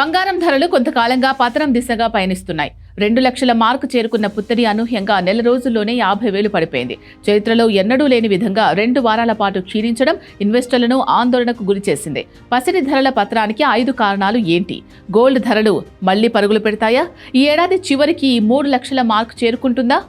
బంగారం ధరలు కొంతకాలంగా పతనం దిశగా పయనిస్తున్నాయి. 2 లక్షల మార్కు చేరుకున్న పుత్తడి అనూహ్యంగా నెల రోజుల్లోనే 50,000 పడిపోయింది. చరిత్రలో ఎన్నడూ లేని విధంగా 2 వారాల పాటు క్షీణించడం ఇన్వెస్టర్లను ఆందోళనకు గురిచేసింది. పసిడి ధరల పతనానికి 5 కారణాలు ఏంటి? గోల్డ్ ధరలు మళ్లీ పరుగులు పెడతాయా? ఈ ఏడాది చివరికి 3 లక్షల మార్కు చేరుకుంటుందా?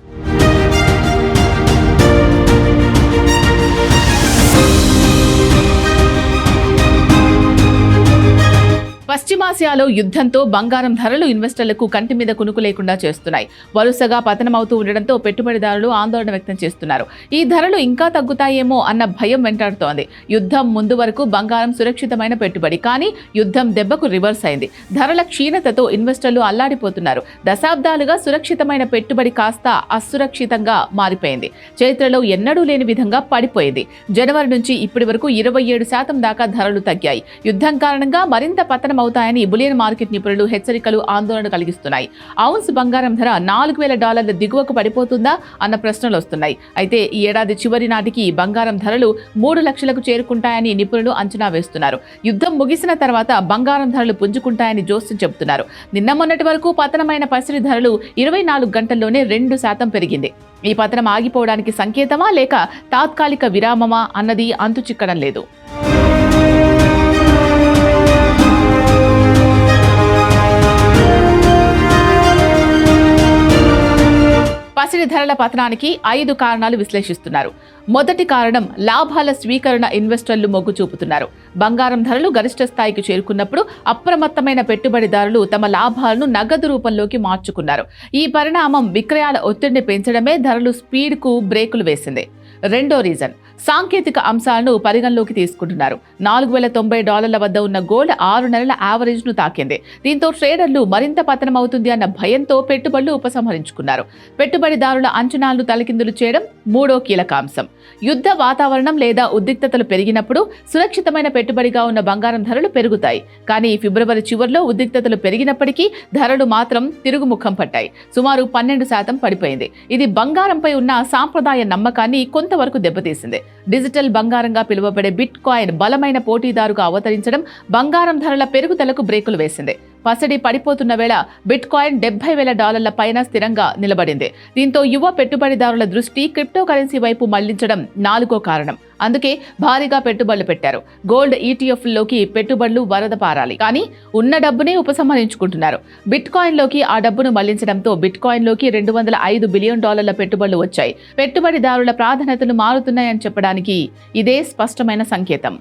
పశ్చిమాసియాలో యుద్ధంతో బంగారం ధరలు ఇన్వెస్టర్లకు కంటి మీద కునుకు లేకుండా చేస్తున్నాయి. వరుసగా పతనమవుతూ ఉండడంతో పెట్టుబడిదారులు ఆందోళన వ్యక్తం చేస్తున్నారు. ఈ ధరలు ఇంకా తగ్గుతాయేమో అన్న భయం వెంటాడుతోంది. యుద్ధం ముందు వరకు బంగారం సురక్షితమైన పెట్టుబడి, కానీ యుద్ధం దెబ్బకు రివర్స్ అయింది. ధరల క్షీణతతో ఇన్వెస్టర్లు అల్లాడిపోతున్నారు. దశాబ్దాలుగా సురక్షితమైన పెట్టుబడి కాస్త అసురక్షితంగా మారిపోయింది. చరిత్రలో ఎన్నడూ లేని విధంగా పడిపోయింది. జనవరి నుంచి ఇప్పటి వరకు 27% దాకా ధరలు తగ్గాయి. యుద్ధం కారణంగా మరింత పతనం అవుతాయని బులియన్ మార్కెట్ నిపుణులు హెచ్చరికలు ఆందోళన కలిగిస్తున్నాయి. ఔన్స్ బంగారం ధర $4,000 దిగువకు పడిపోతుందా అన్న ప్రశ్నలు వస్తున్నాయి. అయితే ఈ ఏడాది చివరి నాటికి బంగారం ధరలు 3 లక్షలకు చేరుకుంటాయని నిపుణులు అంచనా వేస్తున్నారు. యుద్ధం ముగిసిన తర్వాత బంగారం ధరలు పుంజుకుంటాయని జోస్యం చెబుతున్నారు. నిన్న మొన్నటి వరకు పతనమైన పసిడి ధరలు 24 గంటల్లోనే 2% పెరిగింది. ఈ పతనం ఆగిపోవడానికి సంకేతమా లేక తాత్కాలిక విరామమా అన్నది అంతు చిక్కడం లేదు. పసిడి ధరల పతనానికి 5 కారణాలు విశ్లేషిస్తున్నారు. మొదటి కారణం లాభాల స్వీకరణ. ఇన్వెస్టర్లు మొగ్గు చూపుతున్నారు. బంగారం ధరలు గరిష్ట స్థాయికి చేరుకున్నప్పుడు అప్రమత్తమైన పెట్టుబడిదారులు తమ లాభాలను నగదు రూపంలోకి మార్చుకున్నారు. ఈ పరిణామం విక్రయాల ఒత్తిడిని పెంచడమే ధరలు స్పీడ్కు బ్రేకులు వేసింది. రెండో రీజన్, సాంకేతిక అంశాలను పరిగణలోకి తీసుకుంటున్నారు. $4,090 వద్ద ఉన్న గోల్డ్ 6 నెలల యావరేజ్ను తాకింది. దీంతో ట్రేడర్లు మరింత పతనమవుతుంది అన్న భయంతో పెట్టుబడులు ఉపసంహరించుకున్నారు. పెట్టుబడిదారుల అంచనాలను తలకిందులు చేయడం మూడో కీలక అంశం. యుద్ధ వాతావరణం లేదా ఉద్రిక్తతలు పెరిగినప్పుడు సురక్షితమైన పెట్టుబడిగా ఉన్న బంగారం ధరలు పెరుగుతాయి. కానీ ఫిబ్రవరి చివరిలో ఉద్రిక్తతలు పెరిగినప్పటికీ ధరలు మాత్రం తిరుగుముఖం పట్టాయి. సుమారు 12% పడిపోయింది. ఇది బంగారంపై ఉన్న సాంప్రదాయ నమ్మకాన్ని కొంతవరకు దెబ్బతీసింది. డిజిటల్ బంగారంగా పిలువబడే బిట్ కాయిన్ బలమైన పోటీదారుగా అవతరించడం బంగారం ధరల పెరుగుదలకు బ్రేకులు వేసింది. పసిడి పడిపోతున్న వేళ బిట్ కాయిన్ $70,000 పైన స్థిరంగా నిలబడింది. దీంతో యువ పెట్టుబడిదారుల దృష్టి క్రిప్టో కరెన్సీ వైపు మళ్లించడం నాలుగో కారణం. అందుకే భారీగా పెట్టుబడులు పెట్టారు. గోల్డ్ ఈటీఎఫ్లోకి పెట్టుబడులు వరద పారాలి, కానీ ఉన్న డబ్బునే ఉపసంహరించుకుంటున్నారు. బిట్ కాయిన్ లోకి ఆ డబ్బును మళ్లించడంతో బిట్ కాయిన్ లోకి $205 బిలియన్ పెట్టుబడులు వచ్చాయి. పెట్టుబడిదారుల ప్రాధాన్యతలు మారుతున్నాయని చెప్పడానికి ఇదే స్పష్టమైన సంకేతం.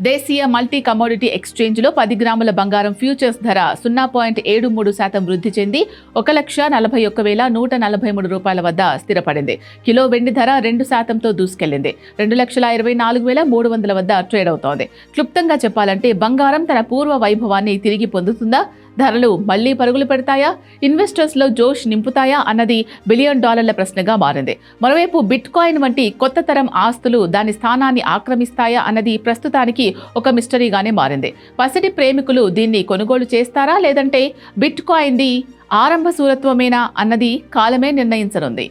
దేశీయ మల్టీ కమోడిటీ ఎక్స్చేంజ్లో 10 గ్రాముల బంగారం ఫ్యూచర్స్ ధర 0.73% వృద్ధి చెంది $1,41,143 వద్ద స్థిరపడింది. కిలో వెండి ధర 2%తో దూసుకెళ్లింది. 2,24,300 వద్ద ట్రేడ్ అవుతోంది. క్లుప్తంగా చెప్పాలంటే బంగారం తన పూర్వ వైభవాన్ని తిరిగి పొందుతుందా? ధరలు మళ్లీ పరుగులు పెడతాయా? ఇన్వెస్టర్స్ లో జోష్ నింపుతాయా అన్నది $1 బిలియన్ ప్రశ్నగా మారింది. మరోవైపు బిట్ కాయిన్ వంటి కొత్త తరం ఆస్తులు దాని స్థానాన్ని ఆక్రమిస్తాయా అన్నది ప్రస్తుతానికి ఒక మిస్టరీగానే మారింది. పసిడి ప్రేమికులు దీన్ని కొనుగోలు చేస్తారా, లేదంటే బిట్ కాయిన్ ది ఆరంభ సూరత్వమేనా అన్నది కాలమే నిర్ణయించనుంది.